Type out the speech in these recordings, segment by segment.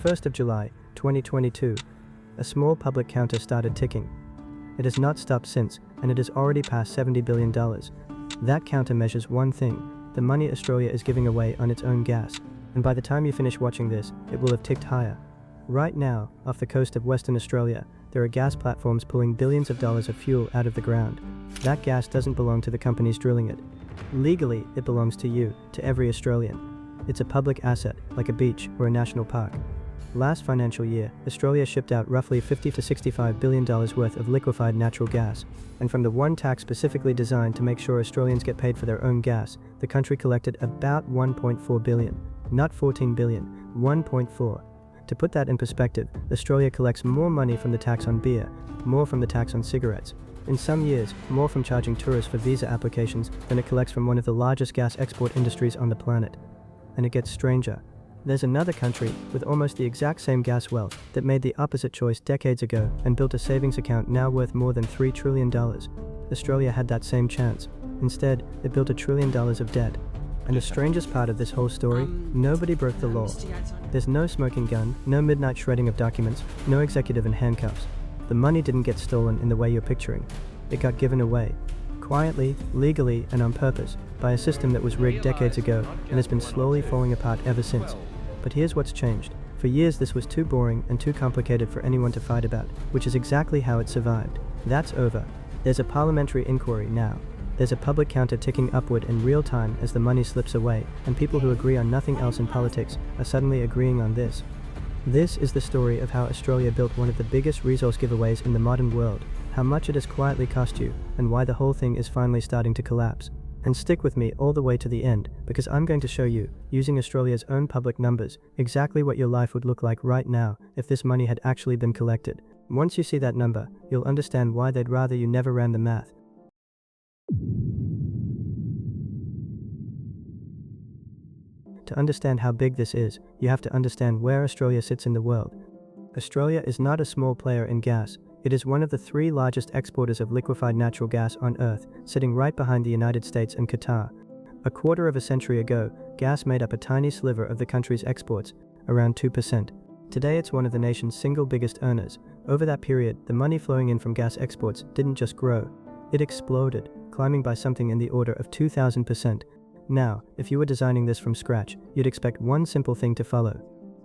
1st of July, 2022, a small public counter started ticking. It has not stopped since, and it has already passed $70 billion. That counter measures one thing: the money Australia is giving away on its own gas. And by the time you finish watching this, it will have ticked higher. Right now, off the coast of Western Australia, there are gas platforms pulling billions of dollars of fuel out of the ground. That gas doesn't belong to the companies drilling it. Legally, it belongs to you, to every Australian. It's a public asset, like a beach or a national park. Last financial year, Australia shipped out roughly $50 to $65 billion worth of liquefied natural gas, and from the one tax specifically designed to make sure Australians get paid for their own gas, the country collected about $1.4 billion. Not 14 billion, 1.4. To put that in perspective, Australia collects more money from the tax on beer, more from the tax on cigarettes, in some years, more from charging tourists for visa applications than it collects from one of the largest gas export industries on the planet. And it gets stranger. There's another country with almost the exact same gas wealth that made the opposite choice decades ago and built a savings account now worth more than $3 trillion. Australia had that same chance. Instead, it built $1 trillion of debt. And the strangest part of this whole story, nobody broke the law. There's no smoking gun, no midnight shredding of documents, no executive in handcuffs. The money didn't get stolen in the way you're picturing. It got given away. Quietly, legally, and on purpose, by a system that was rigged decades ago and has been slowly falling apart ever since. But here's what's changed. For years this was too boring and too complicated for anyone to fight about, which is exactly how it survived. That's over. There's a parliamentary inquiry now. There's a public counter ticking upward in real time as the money slips away, and people who agree on nothing else in politics are suddenly agreeing on this. This is the story of how Australia built one of the biggest resource giveaways in the modern world, how much it has quietly cost you, and why the whole thing is finally starting to collapse. And stick with me all the way to the end, because I'm going to show you, using Australia's own public numbers, exactly what your life would look like right now if this money had actually been collected. Once you see that number, you'll understand why they'd rather you never ran the math. To understand how big this is, you have to understand where Australia sits in the world. Australia is not a small player in gas. It is one of the 3 largest exporters of liquefied natural gas on Earth, sitting right behind the United States and Qatar. A quarter of a century ago, gas made up a tiny sliver of the country's exports, around 2%. Today it's one of the nation's single biggest earners. Over that period, the money flowing in from gas exports didn't just grow. It exploded, climbing by something in the order of 2,000%. Now, if you were designing this from scratch, you'd expect one simple thing to follow.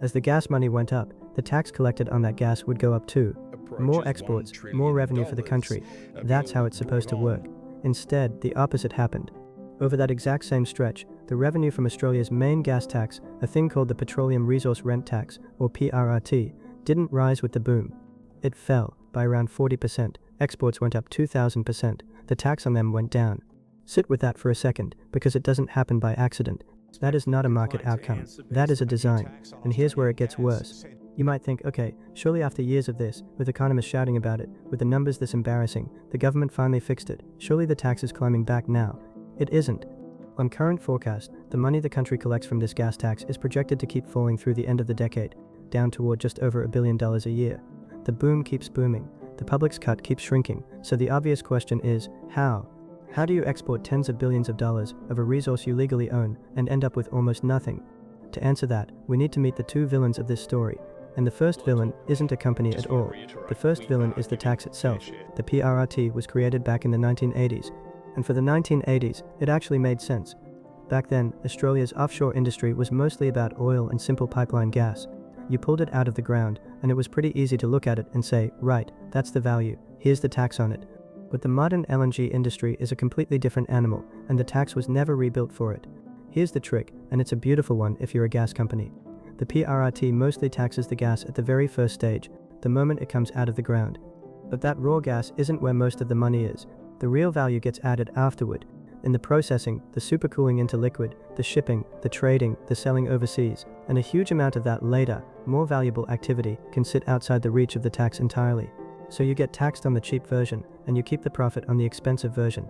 As the gas money went up, the tax collected on that gas would go up too. More exports, more revenue for the country. That's how it's supposed to work. Instead, the opposite happened. Over that exact same stretch, the revenue from Australia's main gas tax, a thing called the Petroleum Resource Rent Tax, or PRRT, didn't rise with the boom. It fell by around 40%. Exports went up 2,000%. The tax on them went down. Sit with that for a second, because it doesn't happen by accident. That is not a market outcome. That is a design. And here's where it gets worse. You might think, okay, surely after years of this, with economists shouting about it, with the numbers this embarrassing, the government finally fixed it. Surely the tax is climbing back now. It isn't. On current forecast, the money the country collects from this gas tax is projected to keep falling through the end of the decade, down toward just over $1 billion a year. The boom keeps booming. The public's cut keeps shrinking. So the obvious question is, how? How do you export tens of billions of dollars of a resource you legally own and end up with almost nothing? To answer that, we need to meet the 2 villains of this story. And the first villain isn't a company at all. The first villain is the tax itself. The PRRT was created back in the 1980s. And for the 1980s, it actually made sense. Back then, Australia's offshore industry was mostly about oil and simple pipeline gas. You pulled it out of the ground, and it was pretty easy to look at it and say, right, that's the value, here's the tax on it. But the modern LNG industry is a completely different animal, and the tax was never rebuilt for it. Here's the trick, and it's a beautiful one if you're a gas company. The PRRT mostly taxes the gas at the very first stage, the moment it comes out of the ground. But that raw gas isn't where most of the money is. The real value gets added afterward. In the processing, the supercooling into liquid, the shipping, the trading, the selling overseas, and a huge amount of that later, more valuable activity can sit outside the reach of the tax entirely. So you get taxed on the cheap version, and you keep the profit on the expensive version.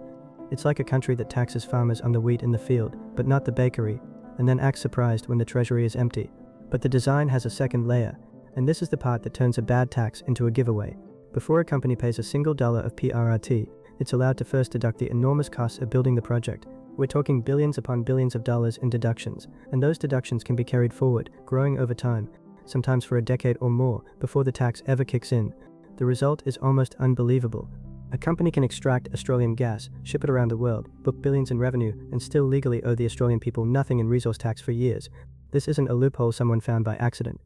It's like a country that taxes farmers on the wheat in the field, but not the bakery, and then acts surprised when the treasury is empty. But the design has a second layer, and this is the part that turns a bad tax into a giveaway. Before a company pays a single dollar of PRRT, it's allowed to first deduct the enormous costs of building the project. We're talking billions upon billions of dollars in deductions, and those deductions can be carried forward, growing over time. sometimes for a decade or more, before the tax ever kicks in. The result is almost unbelievable. A company can extract Australian gas, ship it around the world, book billions in revenue, and still legally owe the Australian people nothing in resource tax for years. This isn't a loophole someone found by accident.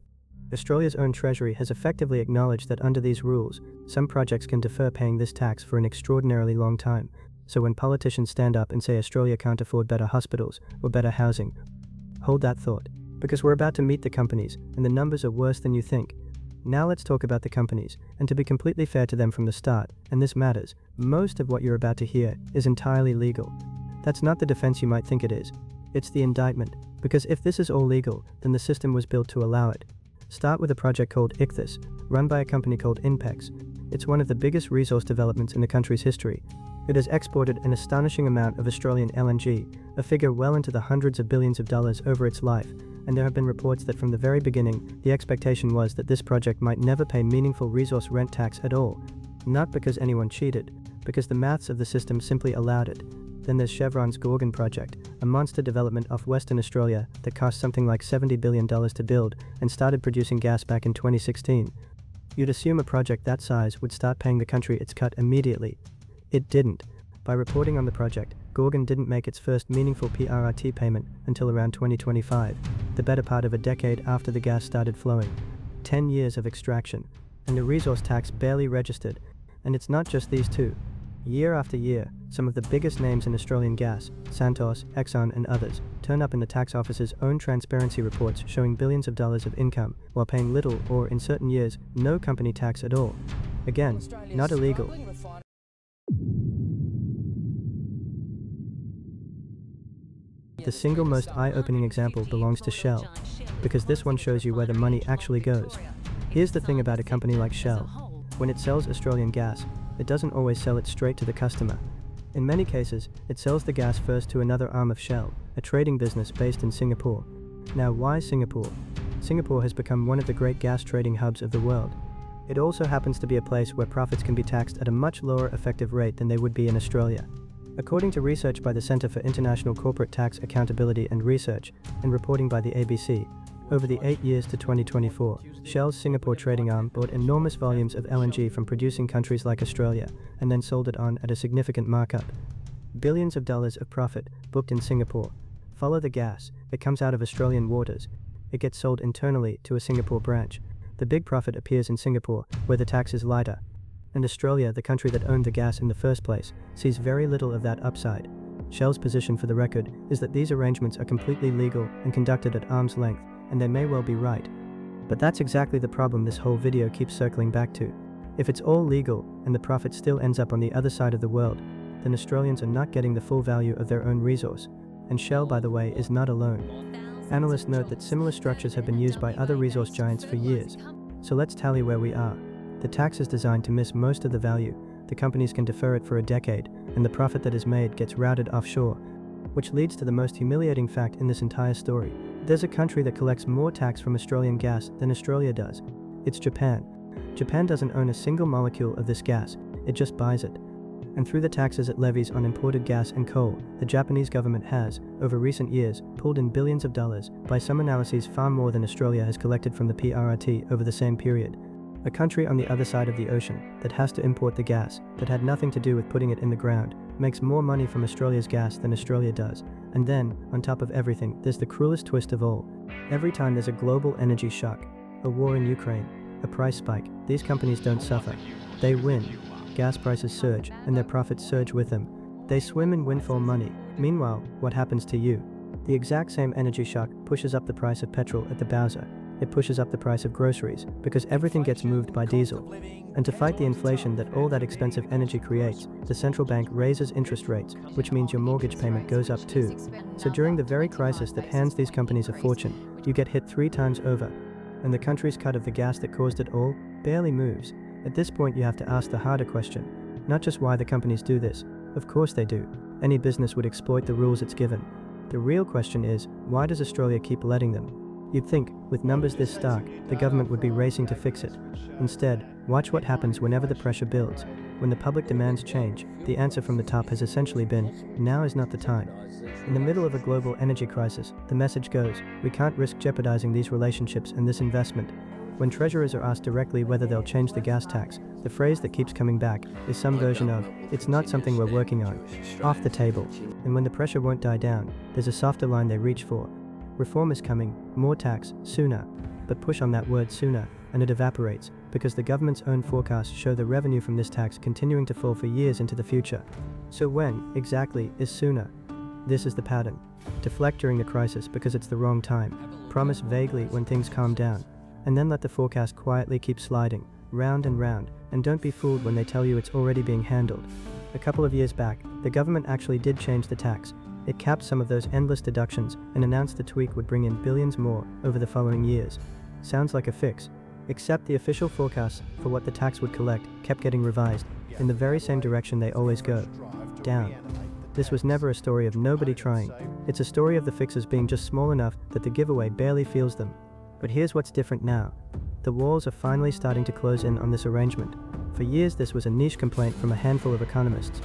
Australia's own Treasury has effectively acknowledged that under these rules, some projects can defer paying this tax for an extraordinarily long time. So when politicians stand up and say Australia can't afford better hospitals or better housing, hold that thought, because we're about to meet the companies, and the numbers are worse than you think. Now let's talk about the companies, and to be completely fair to them from the start, and this matters, most of what you're about to hear is entirely legal. That's not the defense you might think it is. It's the indictment, because if this is all legal, then the system was built to allow it. Start with a project called Ichthys, run by a company called INPEX. It's one of the biggest resource developments in the country's history. It has exported an astonishing amount of Australian LNG, a figure well into the hundreds of billions of dollars over its life, and there have been reports that from the very beginning, the expectation was that this project might never pay meaningful resource rent tax at all. Not because anyone cheated, because the maths of the system simply allowed it. Then there's Chevron's Gorgon project, a monster development off Western Australia that cost something like $70 billion to build and started producing gas back in 2016. You'd assume a project that size would start paying the country its cut immediately. It didn't. By reporting on the project, Gorgon didn't make its first meaningful PRRT payment until around 2025, the better part of a decade after the gas started flowing. 10 years of extraction, and the resource tax barely registered. And it's not just these two. Year after year, some of the biggest names in Australian gas, Santos, Exxon and others, turn up in the tax office's own transparency reports showing billions of dollars of income, while paying little or, in certain years, no company tax at all. Again, not illegal. The single most eye-opening example belongs to Shell, because this one shows you where the money actually goes. Here's the thing about a company like Shell. When it sells Australian gas, it doesn't always sell it straight to the customer. In many cases, it sells the gas first to another arm of Shell, a trading business based in Singapore. Now, why Singapore? Singapore has become one of the great gas trading hubs of the world. It also happens to be a place where profits can be taxed at a much lower effective rate than they would be in Australia. According to research by the Centre for International Corporate Tax Accountability and Research, and reporting by the ABC, over the 8 years to 2024, Shell's Singapore trading arm bought enormous volumes of LNG from producing countries like Australia, and then sold it on at a significant markup. Billions of dollars of profit booked in Singapore. Follow the gas, it comes out of Australian waters. It gets sold internally to a Singapore branch. The big profit appears in Singapore, where the tax is lighter. And Australia, the country that owned the gas in the first place, sees very little of that upside. Shell's position, for the record, is that these arrangements are completely legal and conducted at arm's length, and they may well be right. But that's exactly the problem this whole video keeps circling back to. If it's all legal, and the profit still ends up on the other side of the world, then Australians are not getting the full value of their own resource. And Shell, by the way, is not alone. Analysts note that similar structures have been used by other resource giants for years. So let's tally where we are. The tax is designed to miss most of the value, the companies can defer it for a decade, and the profit that is made gets routed offshore. Which leads to the most humiliating fact in this entire story. There's a country that collects more tax from Australian gas than Australia does. It's Japan. Japan doesn't own a single molecule of this gas, it just buys it. And through the taxes it levies on imported gas and coal, the Japanese government has, over recent years, pulled in billions of dollars, by some analyses far more than Australia has collected from the PRRT over the same period. A country on the other side of the ocean that has to import the gas, that had nothing to do with putting it in the ground, makes more money from Australia's gas than Australia does. And then, on top of everything, there's the cruelest twist of all. Every time there's a global energy shock, a war in Ukraine, a price spike, these companies don't suffer. They win. Gas prices surge, and their profits surge with them. They swim in windfall money. Meanwhile, what happens to you? The exact same energy shock pushes up the price of petrol at the bowser. It pushes up the price of groceries, because everything gets moved by diesel. And to fight the inflation that all that expensive energy creates, the central bank raises interest rates, which means your mortgage payment goes up too. So during the very crisis that hands these companies a fortune, you get hit 3 times over. And the country's cut of the gas that caused it all barely moves. At this point you have to ask the harder question. Not just why the companies do this. Of course they do. Any business would exploit the rules it's given. The real question is, why does Australia keep letting them? You'd think, with numbers this stark, the government would be racing to fix it. Instead, watch what happens whenever the pressure builds. When the public demands change, the answer from the top has essentially been, now is not the time. In the middle of a global energy crisis, The message goes, we can't risk jeopardizing these relationships and this investment. When treasurers are asked directly whether they'll change the gas tax, the phrase that keeps coming back is some version of, it's not something we're working on, off the table. And when the pressure won't die down, there's a softer line they reach for. Reform is coming, more tax, sooner. But push on that word sooner, and it evaporates, because the government's own forecasts show the revenue from this tax continuing to fall for years into the future. So when, exactly, is sooner? This is the pattern. Deflect during the crisis because it's the wrong time. Promise vaguely when things calm down. And then let the forecast quietly keep sliding, round, and don't be fooled when they tell you it's already being handled. A couple of years back, the government actually did change the tax. It capped some of those endless deductions and announced the tweak would bring in billions more over the following years. Sounds like a fix. Except the official forecasts for what the tax would collect kept getting revised, in the very same direction they always go. Down. This was never a story of nobody trying. It's a story of the fixes being just small enough that the giveaway barely feels them. But here's what's different now. The walls are finally starting to close in on this arrangement. For years this was a niche complaint from a handful of economists.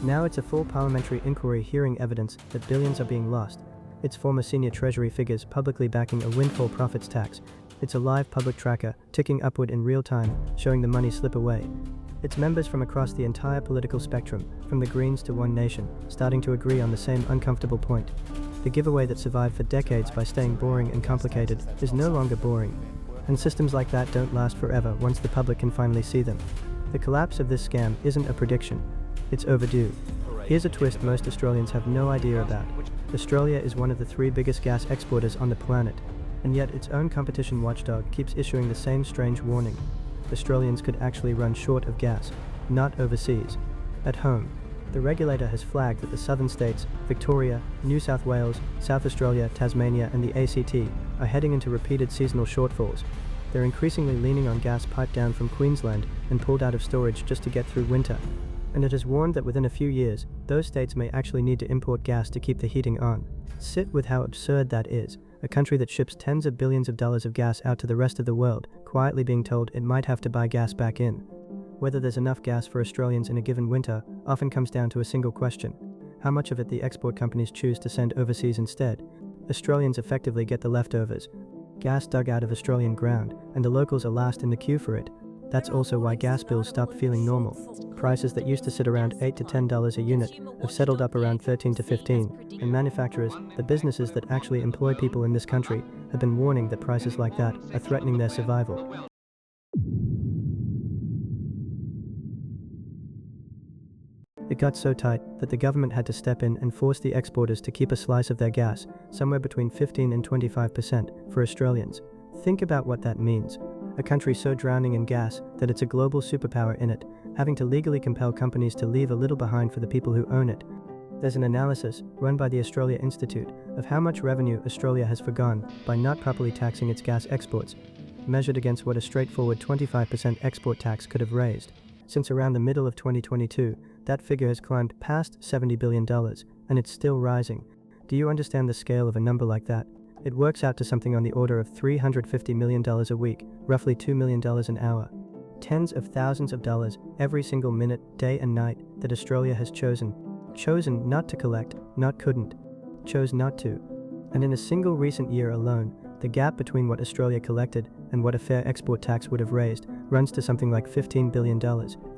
Now it's a full parliamentary inquiry hearing evidence that billions are being lost. It's former senior Treasury figures publicly backing a windfall profits tax. It's a live public tracker, ticking upward in real time, showing the money slip away. It's members from across the entire political spectrum, from the Greens to One Nation, starting to agree on the same uncomfortable point. The giveaway that survived for decades by staying boring and complicated is no longer boring. And systems like that don't last forever once the public can finally see them. The collapse of this scam isn't a prediction. It's overdue. Here's a twist most Australians have no idea about. Australia is one of the 3 biggest gas exporters on the planet, and yet its own competition watchdog keeps issuing the same strange warning. Australians could actually run short of gas, not overseas. At home, the regulator has flagged that the southern states, Victoria, New South Wales, South Australia, Tasmania and the ACT, are heading into repeated seasonal shortfalls. They're increasingly leaning on gas piped down from Queensland and pulled out of storage just to get through winter. And it has warned that within a few years, those states may actually need to import gas to keep the heating on. Sit with how absurd that is. A country that ships tens of billions of dollars of gas out to the rest of the world, quietly being told it might have to buy gas back in. Whether there's enough gas for Australians in a given winter often comes down to a single question. How much of it the export companies choose to send overseas instead? Australians effectively get the leftovers. Gas dug out of Australian ground, and the locals are last in the queue for it. That's also why gas bills stopped feeling normal. Prices that used to sit around $8 to $10 a unit have settled up around $13 to $15, and manufacturers, the businesses that actually employ people in this country, have been warning that prices like that are threatening their survival. It got so tight that the government had to step in and force the exporters to keep a slice of their gas, somewhere between 15% and 25%, for Australians. Think about what that means. A country so drowning in gas that it's a global superpower in it, having to legally compel companies to leave a little behind for the people who own it. There's an analysis, run by the Australia Institute, of how much revenue Australia has forgone by not properly taxing its gas exports, measured against what a straightforward 25% export tax could have raised. Since around the middle of 2022, that figure has climbed past $70 billion, and it's still rising. Do you understand the scale of a number like that? It works out to something on the order of $350 million a week, roughly $2 million an hour. Tens of thousands of dollars every single minute, day and night that Australia has chosen not to collect, not couldn't, chose not to. And in a single recent year alone, the gap between what Australia collected and what a fair export tax would have raised runs to something like $15 billion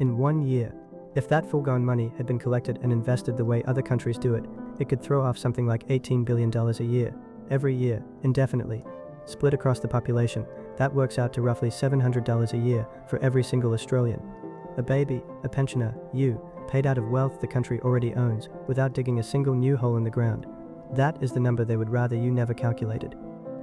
in 1 year. If that foregone money had been collected and invested the way other countries do it, it could throw off something like $18 billion a year. Every year, indefinitely. Split across the population, that works out to roughly $700 a year for every single Australian. A baby, a pensioner, you, paid out of wealth the country already owns, without digging a single new hole in the ground. That is the number they would rather you never calculated.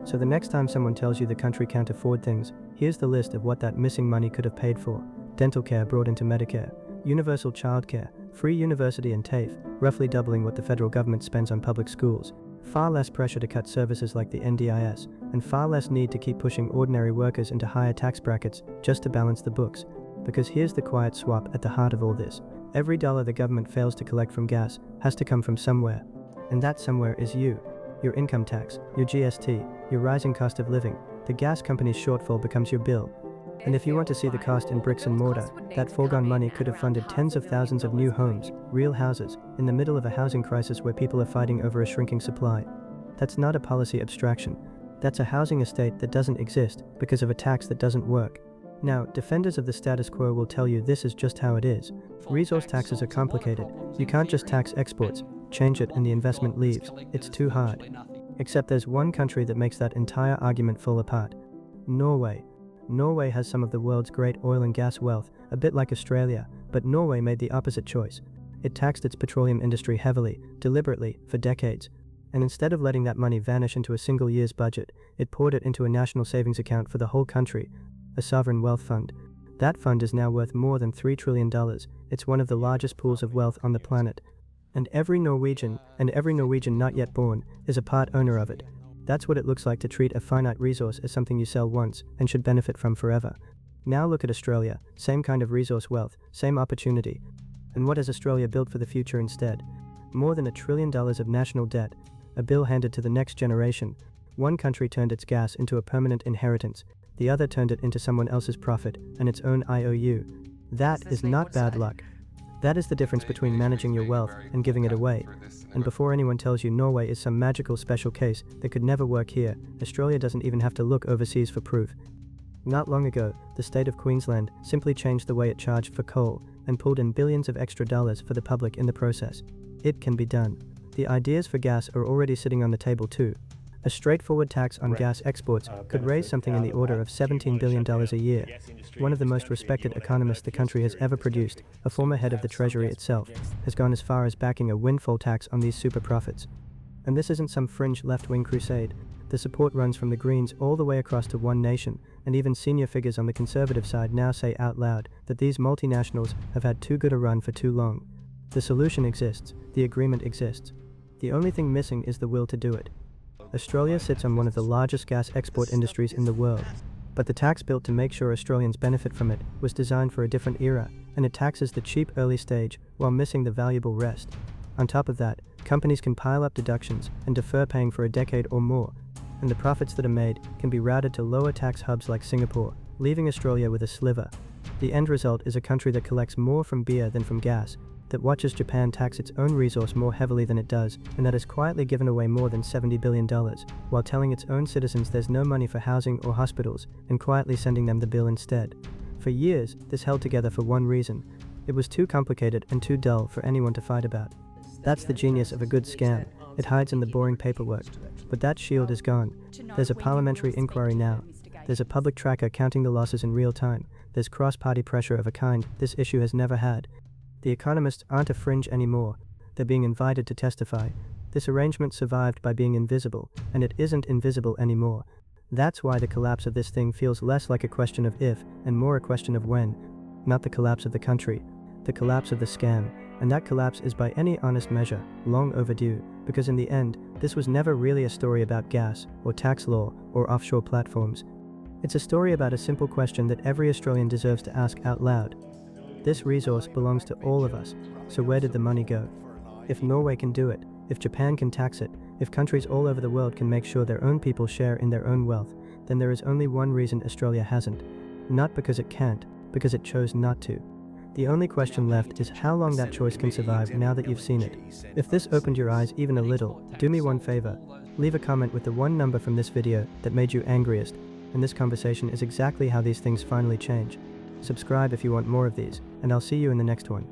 So the next time someone tells you the country can't afford things, here's the list of what that missing money could have paid for. Dental care brought into Medicare, universal childcare, free university and TAFE, roughly doubling what the federal government spends on public schools. Far less pressure to cut services like the NDIS, and far less need to keep pushing ordinary workers into higher tax brackets just to balance the books. Because here's the quiet swap at the heart of all this. Every dollar the government fails to collect from gas has to come from somewhere. And that somewhere is you. Your income tax, your GST, your rising cost of living. The gas company's shortfall becomes your bill. And if you want to see the cost in bricks and mortar, that foregone money could have funded tens of thousands of new homes, real houses, in the middle of a housing crisis where people are fighting over a shrinking supply. That's not a policy abstraction. That's a housing estate that doesn't exist because of a tax that doesn't work. Now, defenders of the status quo will tell you this is just how it is. Resource taxes are complicated. You can't just tax exports, change it and the investment leaves. It's too hard. Except there's one country that makes that entire argument fall apart. Norway. Norway has some of the world's great oil and gas wealth, a bit like Australia, but Norway made the opposite choice. It taxed its petroleum industry heavily, deliberately, for decades. And instead of letting that money vanish into a single year's budget, it poured it into a national savings account for the whole country, a sovereign wealth fund. That fund is now worth more than $3 trillion. It's one of the largest pools of wealth on the planet. And every Norwegian not yet born, is a part owner of it. That's what it looks like to treat a finite resource as something you sell once and should benefit from forever. Now look at Australia, same kind of resource wealth, same opportunity. And what has Australia built for the future instead? More than $1 trillion of national debt, a bill handed to the next generation. One country turned its gas into a permanent inheritance, the other turned it into someone else's profit and its own IOU. That is not bad luck. That is the difference between managing your wealth and giving it away. And before anyone tells you Norway is some magical special case that could never work here, Australia doesn't even have to look overseas for proof. Not long ago, the state of Queensland simply changed the way it charged for coal and pulled in billions of extra dollars for the public in the process. It can be done. The ideas for gas are already sitting on the table too. A straightforward tax on gas exports could raise something in the order of $17 billion a year. One of the most respected economists the country has ever produced, a former head of the Treasury itself, has gone as far as backing a windfall tax on these super profits. And this isn't some fringe left-wing crusade. The support runs from the Greens all the way across to One Nation, and even senior figures on the Conservative side now say out loud that these multinationals have had too good a run for too long. The solution exists, the agreement exists. The only thing missing is the will to do it. Australia sits on one of the largest gas export industries in the world, but the tax built to make sure Australians benefit from it was designed for a different era, and it taxes the cheap early stage while missing the valuable rest. On top of that, companies can pile up deductions and defer paying for a decade or more, and the profits that are made can be routed to lower tax hubs like Singapore, leaving Australia with a sliver. The end result is a country that collects more from beer than from gas, that watches Japan tax its own resource more heavily than it does, and that has quietly given away more than $70 billion, while telling its own citizens there's no money for housing or hospitals, and quietly sending them the bill instead. For years, this held together for one reason. It was too complicated and too dull for anyone to fight about. That's the genius of a good scam. It hides in the boring paperwork. But that shield is gone. There's a parliamentary inquiry now. There's a public tracker counting the losses in real time. There's cross-party pressure of a kind this issue has never had. The economists aren't a fringe anymore. They're being invited to testify. This arrangement survived by being invisible, and it isn't invisible anymore. That's why the collapse of this thing feels less like a question of if, and more a question of when. Not the collapse of the country, the collapse of the scam. And that collapse is by any honest measure, long overdue, because in the end, this was never really a story about gas, or tax law, or offshore platforms. It's a story about a simple question that every Australian deserves to ask out loud. This resource belongs to all of us, so where did the money go? If Norway can do it, if Japan can tax it, if countries all over the world can make sure their own people share in their own wealth, then there is only one reason Australia hasn't. Not because it can't, because it chose not to. The only question left is how long that choice can survive now that you've seen it. If this opened your eyes even a little, do me one favor. Leave a comment with the one number from this video that made you angriest, and this conversation is exactly how these things finally change. Subscribe if you want more of these, and I'll see you in the next one.